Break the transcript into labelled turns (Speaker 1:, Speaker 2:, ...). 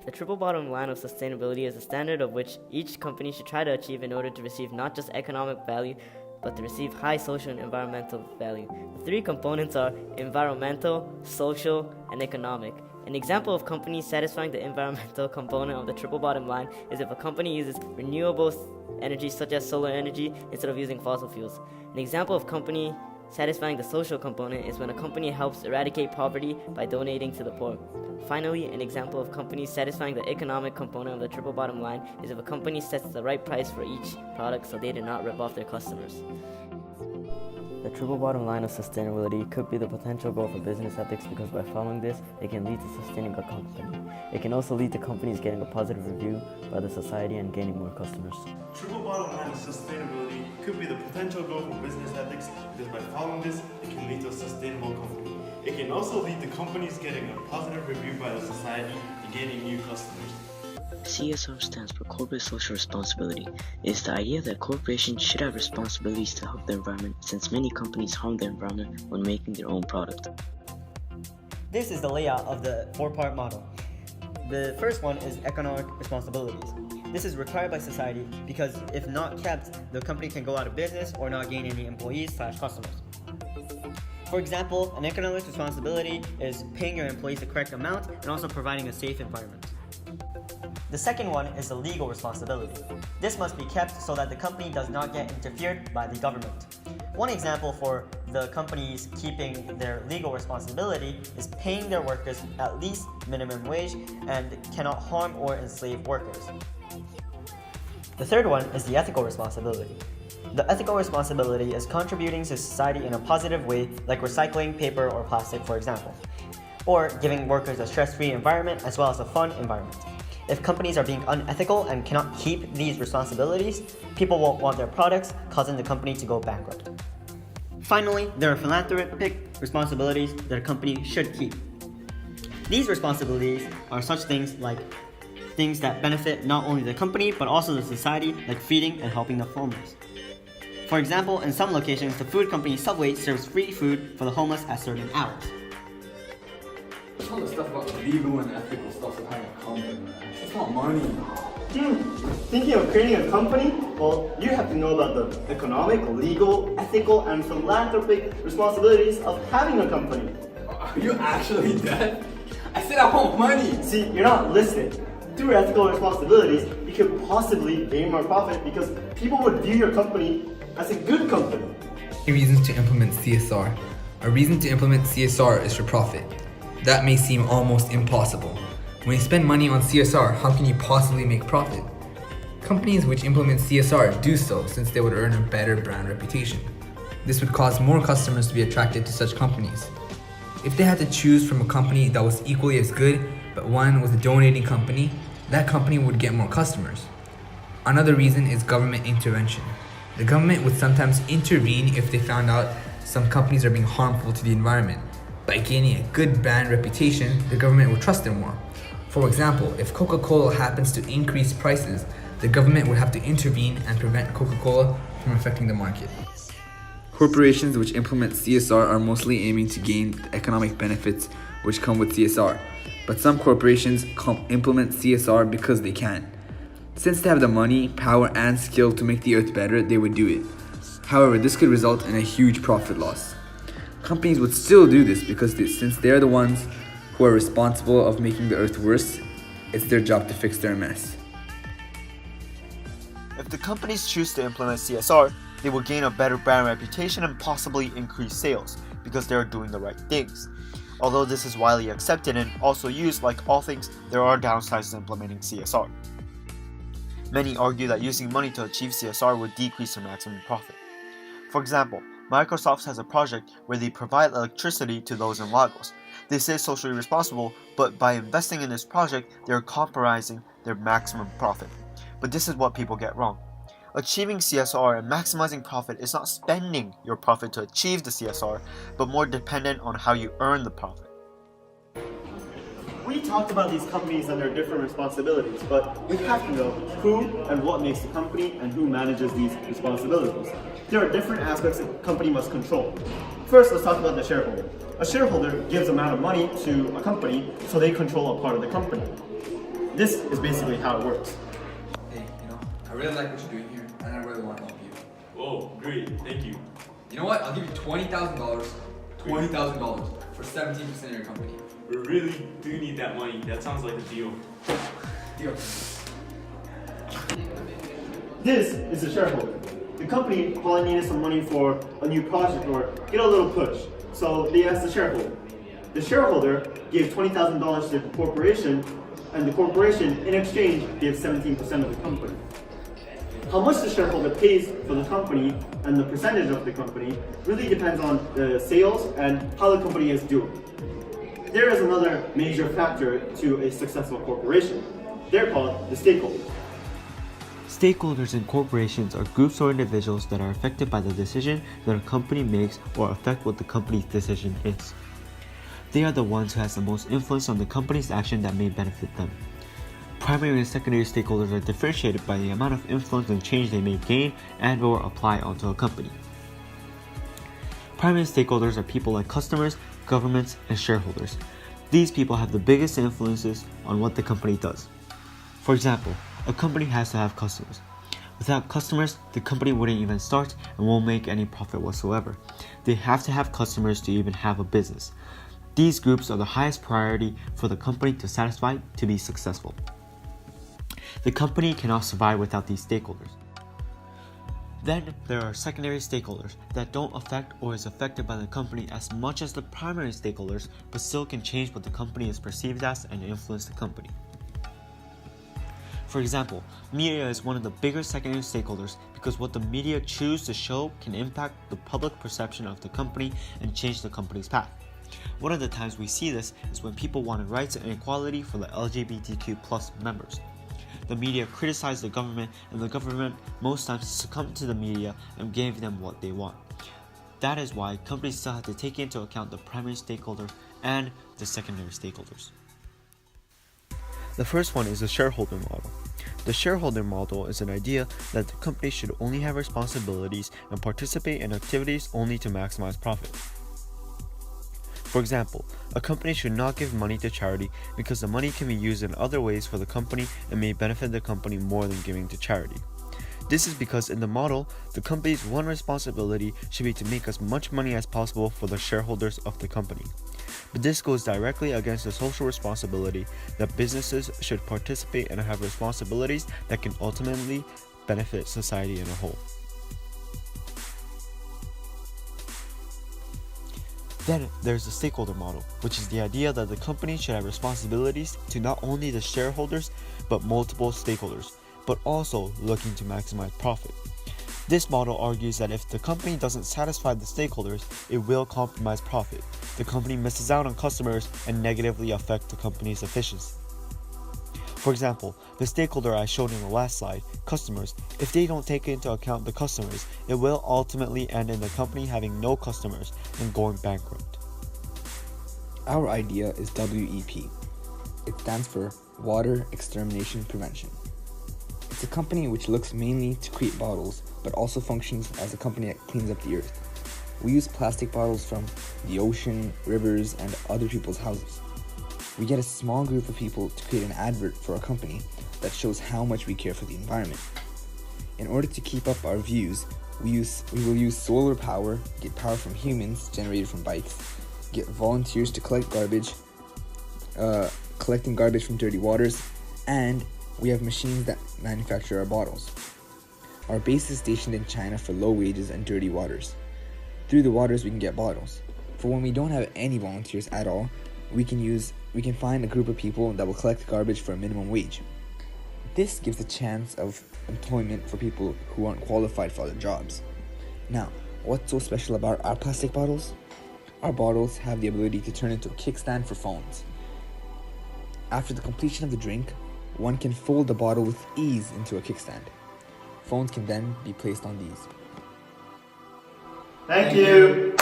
Speaker 1: The triple bottom line of sustainability is a standard of which each company should try to achieve in order to receive not just economic value, but to receive high social and environmental value. The three components are environmental, social, and economic. An example of companies satisfying the environmental component of the triple bottom line is if a company uses renewable energy such as solar energy instead of using fossil fuels. An example of company satisfying the social component is when a company helps eradicate poverty by donating to the poor. Finally, an example of companies satisfying the economic component of the triple bottom line is if a company sets the right price for each product so they do not rip off their customers. The triple bottom line of sustainability could be the potential goal for business ethics because by following this, it can lead to sustaining a company. It can also lead to companies getting a positive review by the society and gaining more customers.
Speaker 2: Triple bottom line of sustainability could be the potential goal for business ethics because by following this, it can lead to a sustainable company. It can also lead to companies getting a positive review by the society and gaining new customers.
Speaker 3: CSR stands for Corporate Social Responsibility. It is the idea that corporations should have responsibilities to help the environment since many companies harm the environment when making their own product.
Speaker 4: This is the layout of the four-part model. The first one is economic responsibilities. This is required by society because if not kept, the company can go out of business or not gain any employees/customers. For example, an economic responsibility is paying your employees the correct amount and also providing a safe environment. The second one is the legal responsibility. This must be kept so that the company does not get interfered by the government. One example for the companies keeping their legal responsibility is paying their workers at least minimum wage and cannot harm or enslave workers. The third one is the ethical responsibility. The ethical responsibility is contributing to society in a positive way, like recycling paper or plastic, for example, or giving workers a stress-free environment as well as a fun environment. If companies are being unethical and cannot keep these responsibilities, people won't want their products, causing the company to go bankrupt. Finally, there are philanthropic responsibilities that a company should keep. These responsibilities are such things like things that benefit not only the company but also the society, like feeding and helping the homeless. For example, in some locations, the food company Subway serves free food for the homeless at certain hours.
Speaker 5: All the stuff about legal and ethical stuff behind a company, man. It's not money.
Speaker 2: Thinking of creating a company? Well, you have to know about the economic, legal, ethical, and philanthropic responsibilities of having a company.
Speaker 5: Are you actually dead? I said I want money.
Speaker 2: See, you're not listening. Through ethical responsibilities, you could possibly gain more profit because people would view your company as a good company.
Speaker 6: Reasons to implement CSR. A reason to implement CSR is for profit. That may seem almost impossible. When you spend money on CSR, how can you possibly make profit? Companies which implement CSR do so since they would earn a better brand reputation. This would cause more customers to be attracted to such companies. If they had to choose from a company that was equally as good, but one was a donating company, that company would get more customers. Another reason is government intervention. The government would sometimes intervene if they found out some companies are being harmful to the environment. By gaining a good brand reputation, the government will trust them more. For example, if Coca-Cola happens to increase prices, the government would have to intervene and prevent Coca-Cola from affecting the market. Corporations which implement CSR are mostly aiming to gain the economic benefits which come with CSR, but some corporations implement CSR because they can. Since they have the money, power, and skill to make the earth better, they would do it. However, this could result in a huge profit loss. Companies would still do this because since they're the ones who are responsible of making the earth worse, it's their job to fix their mess.
Speaker 7: If the companies choose to implement CSR, they will gain a better brand reputation and possibly increase sales because they are doing the right things. Although this is widely accepted and also used, like all things, there are downsides to implementing CSR. Many argue that using money to achieve CSR would decrease their maximum profit. For example, Microsoft has a project where they provide electricity to those in Lagos. This is socially responsible, but by investing in this project, they are compromising their maximum profit. But this is what people get wrong. Achieving CSR and maximizing profit is not spending your profit to achieve the CSR, but more dependent on how you earn the profit.
Speaker 2: We talked about these companies and their different responsibilities, but we have to know who and what makes the company and who manages these responsibilities. There are different aspects a company must control. First, let's talk about the shareholder. A shareholder gives amount of money to a company, so they control a part of the company.
Speaker 7: This is basically how it works.
Speaker 6: Hey, I really like what you're doing here, and I really want to help you.
Speaker 2: Whoa, great, thank you.
Speaker 6: You know what? I'll give you $20,000. $20,000 for 17% of your company.
Speaker 2: We really do need that money. That sounds like a deal.
Speaker 6: Deal.
Speaker 7: This is a shareholder. The company probably needed some money for a new project or get a little push, so they asked the shareholder. The shareholder gave $20,000 to the corporation, and the corporation, in exchange, gave 17% of the company. How much the shareholder pays for the company and the percentage of the company really depends on the sales and how the company is doing. There is another major factor to a successful corporation. They're called the stakeholders. Stakeholders in corporations are groups or individuals that are affected by the decision that a company makes or affect what the company's decision is. They are the ones who has the most influence on the company's action that may benefit them. Primary and secondary stakeholders are differentiated by the amount of influence and change they may gain and or apply onto a company. Primary stakeholders are people like customers, governments, and shareholders. These people have the biggest influences on what the company does. For example, a company has to have customers. Without customers, the company wouldn't even start and won't make any profit whatsoever. They have to have customers to even have a business. These groups are the highest priority for the company to satisfy to be successful. The company cannot survive without these stakeholders. Then there are secondary stakeholders that don't affect or is affected by the company as much as the primary stakeholders, but still can change what the company is perceived as and influence the company. For example, media is one of the bigger secondary stakeholders because what the media choose to show can impact the public perception of the company and change the company's path. One of the times we see this is when people wanted rights and equality for the LGBTQ+ members. The media criticized the government, and the government most times succumbed to the media and gave them what they want. That is why companies still have to take into account the primary stakeholder and the secondary stakeholders. The first one is the shareholder model. The shareholder model is an idea that the company should only have responsibilities and participate in activities only to maximize profit. For example, a company should not give money to charity because the money can be used in other ways for the company and may benefit the company more than giving to charity. This is because in the model, the company's one responsibility should be to make as much money as possible for the shareholders of the company. But this goes directly against the social responsibility that businesses should participate and have responsibilities that can ultimately benefit society in a whole. Then there's the stakeholder model, which is the idea that the company should have responsibilities to not only the shareholders, but multiple stakeholders, but also looking to maximize profit. This model argues that if the company doesn't satisfy the stakeholders, it will compromise profit. The company misses out on customers and negatively affect the company's efficiency. For example, the stakeholder I showed in the last slide, customers, if they don't take into account the customers, it will ultimately end in the company having no customers and going bankrupt.
Speaker 8: Our idea is WEP. It stands for Water Extermination Prevention. It's a company which looks mainly to create bottles, but also functions as a company that cleans up the earth. We use plastic bottles from the ocean, rivers, and other people's houses. We get a small group of people to create an advert for a company that shows how much we care for the environment. In order to keep up our views, we will use solar power, get power from humans generated from bikes, get volunteers to collect garbage, collecting garbage from dirty waters, and we have machines that manufacture our bottles. Our base is stationed in China for low wages and dirty waters. Through the waters we can get bottles. For when we don't have any volunteers at all, we can find a group of people that will collect garbage for a minimum wage. This gives a chance of employment for people who aren't qualified for other jobs. Now, what's so special about our plastic bottles? Our bottles have the ability to turn into a kickstand for phones. After the completion of the drink, one can fold the bottle with ease into a kickstand. Phones can then be placed on these.
Speaker 7: Thank you.